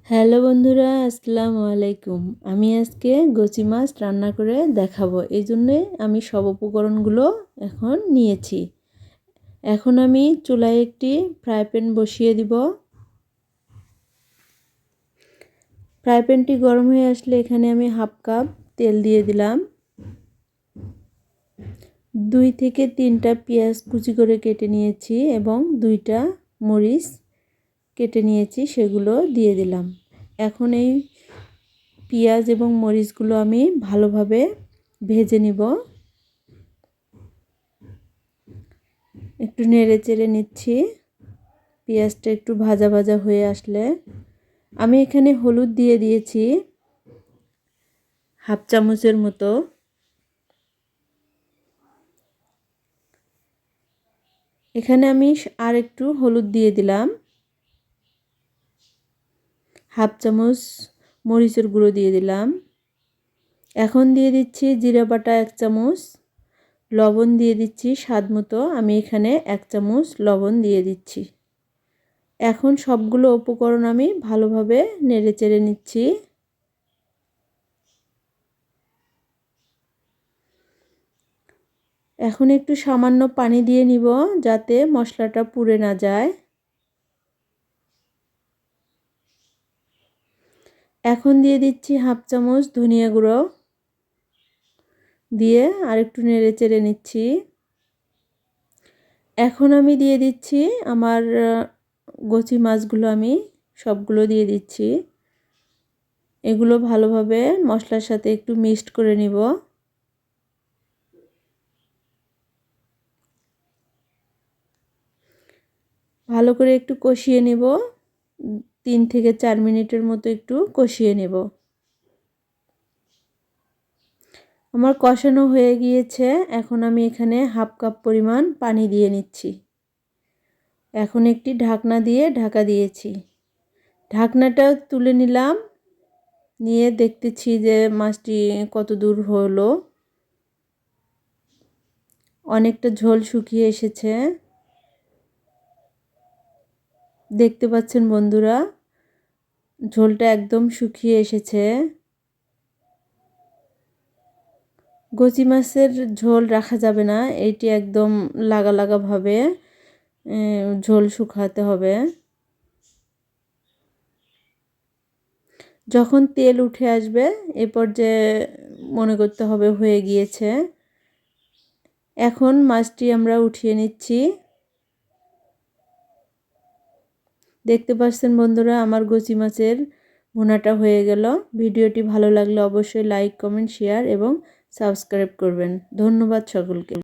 Hello বন্ধুরা, আসসালামু আলাইকুম। আমি আজকে গোচি মাছ রান্না করে দেখাবো। এই জন্যে আমি সব উপকরণগুলো এখন নিয়েছি। এখন আমি চুলায় একটি ফ্রাই প্যান বসিয়ে দিব। ফ্রাই প্যানটি গরম হয়ে আসলে এখানে আমি হাফ কাপ তেল দিয়ে দিলাম। 2 থেকে 3টা পেঁয়াজ কুচি করে কেটে নিয়েছি এবং 2টা মরিচ কেটে নিয়েছি, সেগুলো দিয়ে দিলাম। এখন এই পেঁয়াজ এবং মরিচগুলো আমি ভালোভাবে ভেজে নিব। একটু নেড়ে চেড়ে নিচ্ছি। পেঁয়াজটা একটু ভাজা ভাজা হয়ে আসলে আমি এখানে হলুদ দিয়ে দিয়েছি হাফ চামচের মতো। এখানে আমি আর একটু হলুদ দিয়ে দিলাম। হাফ চামচ মরিচের গুঁড়ো দিয়ে দিলাম। এখন দিয়ে দিচ্ছি জিরা বাটা 1 চামচ, লবণ দিয়ে দিচ্ছি স্বাদ মতো। আমি এখানে 1 চামচ লবণ দিয়ে দিচ্ছি। এখন সবগুলো উপকরণ আমি ভালোভাবে নেড়ে চেড়ে নিচ্ছি। এখন একটু সামান্য পানি দিয়ে নিব যাতে মশলাটা পুড়ে না যায়। এখন দিয়ে দিচ্ছি হাফ চামচ ধনিয়া গুঁড়ো, দিয়ে আরেকটু নেড়ে চেড়ে নিচ্ছি। এখন আমি দিয়ে দিচ্ছি আমার গোচি মাছগুলো, আমি সবগুলো দিয়ে দিচ্ছি। এগুলো ভালোভাবে মশলার সাথে একটু মিক্সড করে নিব। ভালো করে একটু কষিয়ে নেব। 3 থেকে 4 মিনিটের মতো একটু কষিয়ে নেব। আমার কষানো হয়ে গিয়েছে। এখন আমি এখানে হাফ কাপ পরিমাণ পানি দিয়ে নিচ্ছি। এখন একটি ঢাকনা দিয়ে ঢাকা দিয়েছি। ঢাকনাটা তুলে নিলাম, নিয়ে দেখতেছি যে মাছটি কত দূর হলো। অনেকটা ঝোল শুকিয়ে এসেছে, দেখতে পাচ্ছেন বন্ধুরা, ঝোলটা একদম শুকিয়ে এসেছে। গোচি মাছের ঝোল রাখা যাবে না, এইটি একদম লাগা লাগা ভাবে ঝোল শুকাতে হবে। যখন তেল উঠে আসবে এ পর্যায়ে মনে করতে হবে হয়ে গিয়েছে। এখন মাছটি আমরা উঠিয়ে নিচ্ছি। দেখতে পাচ্ছেন বন্ধুরা, আমার গোচি মাছের ভুনাটা হয়ে গেল। ভিডিওটি ভালো লাগলে অবশ্যই লাইক, কমেন্ট, শেয়ার এবং সাবস্ক্রাইব করবেন। ধন্যবাদ সকলকে।